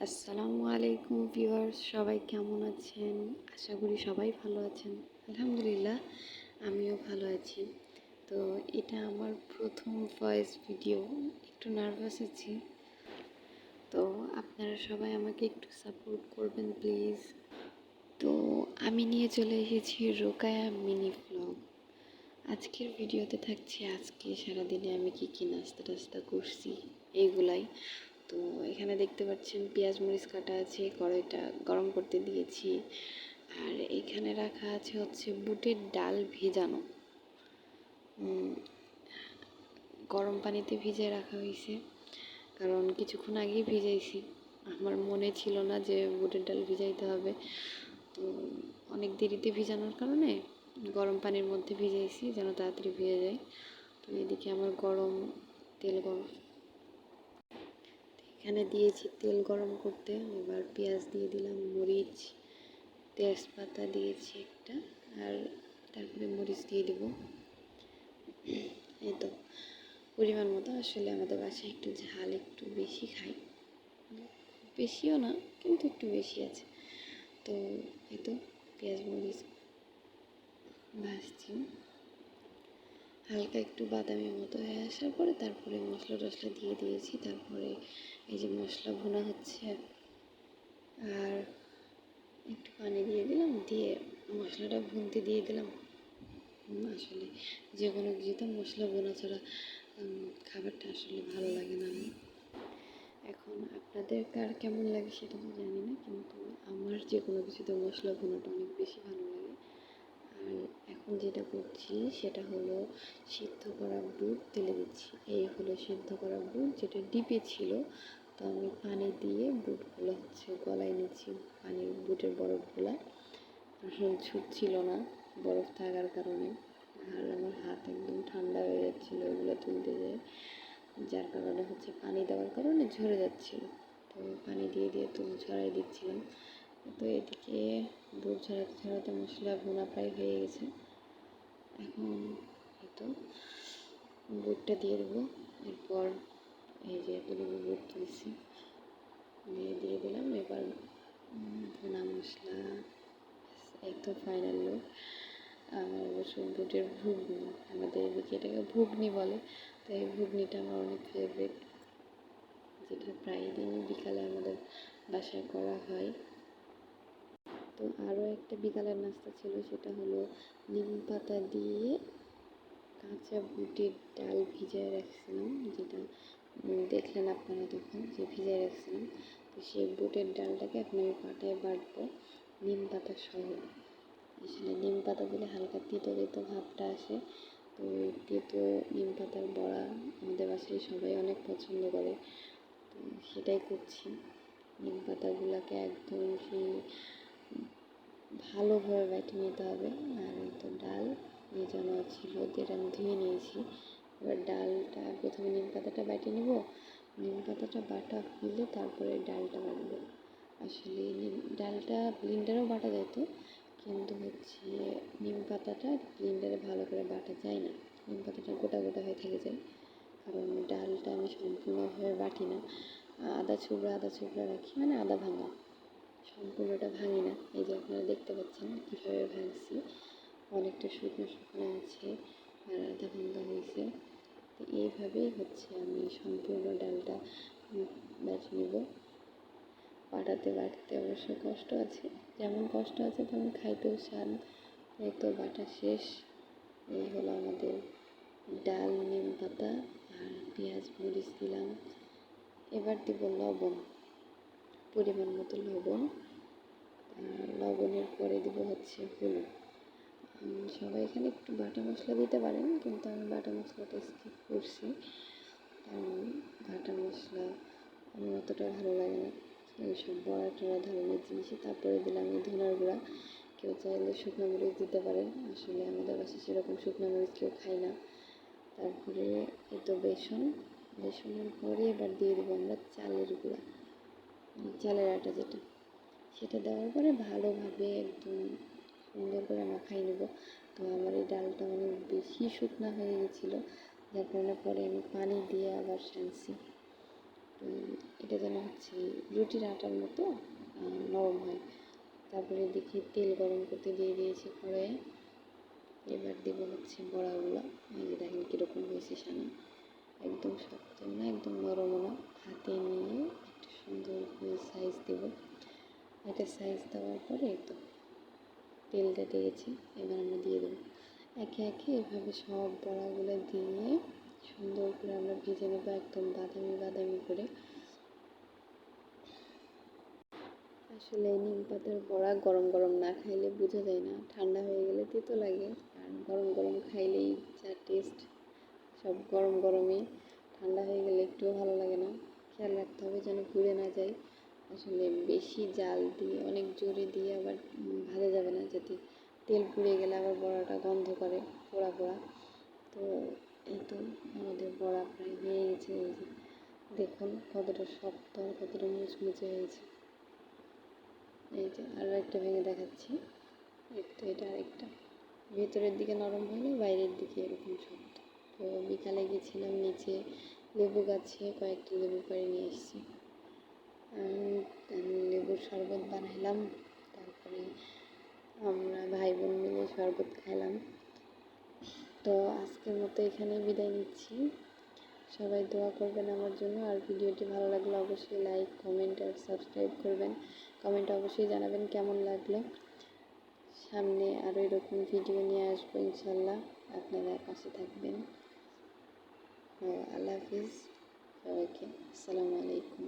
আসসালামু আলাইকুম ভিউয়ার্স, সবাই কেমন আছেন? আশা করি সবাই ভালো আছেন। আলহামদুলিল্লাহ, আমিও ভালো আছি। তো এটা আমার প্রথম ভয়েস ভিডিও, একটু নার্ভাস আছি। তো আপনারা সবাই আমাকে একটু সাপোর্ট করবেন প্লিজ। তো আমি নিয়ে চলে এসেছি রোকায়া মিনি ভ্লগ। আজকের ভিডিওতে থাকছে আজকে সারাদিনে আমি কি নাস্তা টাস্তা করছি এইগুলাই। তো এখানে দেখতে পাচ্ছেন পেঁয়াজ মরিচ কাটা আছে, কড়াইটা গরম করতে দিয়েছি। আর এখানে রাখা আছে হচ্ছে বুটের ডাল ভেজানো, গরম পানিতে ভিজিয়ে রাখা হয়েছে, কারণ কিছুক্ষণ আগেই ভিজাইছি। আমার মনে ছিল না যে বুটের ডাল ভিজাইতে হবে, তো অনেক দেরিতে ভিজানোর কারণে গরম পানির মধ্যে ভিজাইছি যেন তাড়াতাড়ি ভিজে যায়। তো এদিকে আমার তেল গরম, এখানে দিয়েছি তেল গরম করতে। এবার পেঁয়াজ দিয়ে দিলাম, মরিচ, তেজপাতা দিয়েছি একটা, আর তারপরে মরিচ দিয়ে দেব। এই তো পরিমাণ মতো, আসলে আমাদের বাসায় একটু ঝাল একটু বেশি খাই, বেশিও না কিন্তু একটু বেশি আছে। তো এই তো পেঁয়াজ মরিচ ভাজছি, হালকা একটু বাদামি মতো হয়ে আসার পরে তারপরে মশলা টশলা দিয়ে দিয়েছি। তারপরে এই যে মশলা ভুনা হচ্ছে, আর একটু পানি দিয়ে দিলাম, দিয়ে মশলাটা ভুনতে দিয়ে দিলাম। আসলে যে কোনো কিছুতে মশলা ভুনা ছাড়া খাবারটা আসলে ভালো লাগে না। এখন আপনাদের কার কেমন লাগে সেটা তো জানি না, কিন্তু আমার যে কোনো কিছুতে মশলা ভুনাটা অনেক বেশি ভালো লাগে। আর এখন যেটা করছি সেটা হলো সিদ্ধ করা বুট তেলে দিচ্ছি। এই হলো সিদ্ধ করা বুট, যেটা ডিপে ছিল। তো আমি পানি দিয়ে বুটগুলো হচ্ছে গলায় নিচ্ছি, পানির বুটের বরফগুলা। আসলে ছুটছিল না বরফ থাকার কারণে, আর আমার হাত একদম ঠান্ডা হয়ে যাচ্ছিলো এগুলো তুলতে যেয়ে, যার কারণে হচ্ছে পানি দেওয়ার কারণে ঝরে যাচ্ছিলো। তো পানি দিয়ে দিয়ে তো ঝরাই দিচ্ছিলাম। তো এদিকে বুট ঝরাতে ঝরাতে মশলা ভুনা প্রায় হয়ে গেছে। এখন এই তো বুটটা দিয়ে দেবো। এরপর এই যে এতটুকু বুট তুলছি দিয়ে দিলাম। এবার ভুনা মশলা, এই তো ফাইনাল লুক। আমার অবশ্য বুটের ঘুগনি, আমাদের এদিকে এটাকে ঘুগনি বলে। তো এই ঘুগনিটা আমার অনেক ফেভারিট, যেটা প্রায় দিন বিকালে আমাদের বাসায় করা হয়। তো আরও একটা বিকালের নাস্তা ছিল, সেটা হলো নিম পাতা দিয়ে কাঁচা বুটের ডাল ভিজিয়ে রাখছিলাম, যেটা দেখলেন আপনারা তখন যে ভিজিয়ে রাখছিলাম। তো সেই বুটের ডালটাকে এখন আমি পাটায় বাটবো নিম পাতা সহ। আসলে নিম পাতা দিলে হালকা তিতো তিতো ভাবটা আসে। তো ওই তিতো নিম পাতার বড়া আমাদের বাসায় সবাই অনেক পছন্দ করে, তো সেটাই করছি। নিম পাতাগুলোকে একদম সেই ভালোভাবে বেটে নিতে হবে। আর এই তো ডাল ভেজানো ছিল, যেটা আমি ধুয়ে নিয়েছি। এবার ডালটা প্রথমে নিম পাতাটা বেটে নেব, নিম পাতাটা বাটা হলে তারপরে ডালটা বাটবো। আসলে ডালটা ব্লেন্ডারেও বাটা যেত, কিন্তু হচ্ছে নিম পাতাটা ব্লেন্ডারে ভালো করে বাটা যায় না, নিম পাতাটা গোটা গোটা হয়ে থেকে যায়। কারণ ডালটা আমি সম্পূর্ণভাবে বাটি না, আদা ছুবড়া রাখি, মানে আদা ভাঙা, সম্পূর্ণটা ভাঙি না। এই যে আপনারা দেখতে পাচ্ছেন কীভাবে ভাঙছি, অনেকটা শুকনো শুকনো আছে আর আধা ভাঙা হয়েছে। তো এইভাবেই হচ্ছে আমি সম্পূর্ণ ডালটা বেছে নেব। বাটাতে অবশ্য কষ্ট আছে, যেমন কষ্ট আছে তেমন খাইতেও স্বাদ। এই তো বাটা শেষ। এই হলো আমাদের ডাল, নিম পাতা আর পেঁয়াজ মরিচ দিলাম। এবার দিব লবণ, পরিমাণ মতো লবণ। লবণের পরে দিব হচ্ছে হলুদ। সবাই এখানে একটু বাটা মশলা দিতে পারেন, কিন্তু আমি বাটা মশলাটা স্কিপ করছি, কারণ বাটা মশলা আমার অতটা ভালো লাগে না এইসব বড়া টড়া ধরনের জিনিসে। তারপরে দিলাম এই ধনার গুঁড়া, কেউ চাইলে শুকনো মরিচ দিতে পারেন, আসলে আমাদের বাসায় সেরকম শুকনো মরিচ কেউ খায় না। তারপরে এই তো বেসনের পরে এবার দিয়ে দেবো আমরা চালের গুঁড়া, চালের আটা যেটা, সেটা দেওয়ার পরে ভালোভাবে একদম সুন্দর করে মাখাই নেব। তো আমার এই ডালটা অনেক বেশি শুকনো হয়ে গেছিলো, যার কারণে পরে আমি পানি দিয়ে আবার সানছি। তো এটা যেন হচ্ছে রুটির আটার মতো নরম হয়। তারপরে দেখি তেল গরম করতে দিয়ে দিয়েছি কড়াইয়ে। এবার দেব হচ্ছে বড়াগুলো। এই যে দেখেন কীরকম হয়েছে সানা, একদম শক্ত না একদম নরমও না। হাতে নিয়ে একটা সুন্দর করে সাইজ দেব। এটা সাইজ দেওয়ার পরে একদম তেলটা দিয়েছি, এবার আমরা দিয়ে দেবো একে একে। এভাবে সব বড়াগুলো দিয়ে সুন্দর করে আমরা ভেজে নেবো একদম বাদামি বাদামি করে। আসলে নিম পাতার বড়া গরম গরম না খাইলে বোঝা যায় না, ঠান্ডা হয়ে গেলে তেতো লাগে। আর গরম গরম খাইলেই যা টেস্ট, সব গরম গরমই। ঠান্ডা হয়ে গেলে একটুও ভালো লাগে না। খেয়াল রাখতে হবে যেন পুড়ে না যায়। আসলে বেশি জাল দিয়ে অনেক জোরে দিয়ে আবার ভাজা যাবে না, যাতে তেল পুড়ে গেলে আবার বড়াটা গন্ধ করে পোড়া পোড়া। তো এই তো আমাদের বড়া প্রায় হয়ে গেছে। এই যে দেখুন কতটা শক্ত আর কতটা মুচমুচে হয়েছে। এই যে আরও একটা ভেঙে দেখাচ্ছি। এটা আরেকটা ভেতরের দিকে নরম হলে বাইরের দিকে এরকম শক্ত। তো বিকালে গেছিলাম নিচে লেবু গাছে কয়েকটা লেবু পাড়ে নিয়ে এসেছি। লেবুর শরবত বানাইলাম, তারপরে আমরা ভাই বোন মিলে শরবত খাইলাম। তো আজকের মতো এখানেই বিদায় নিচ্ছি। সবাই দোয়া করবেন আমার জন্য। আর ভিডিওটি ভালো লাগলে অবশ্যই লাইক কমেন্ট আর সাবস্ক্রাইব করবেন। কমেন্টে অবশ্যই জানাবেন কেমন লাগলো। সামনে আরও এরকম ভিডিও নিয়ে আসবো ইনশাল্লাহ, আপনারা পাশে থাকবেন। আল্লাহ হাফিজ সবাইকে। আসসালামু আলাইকুম।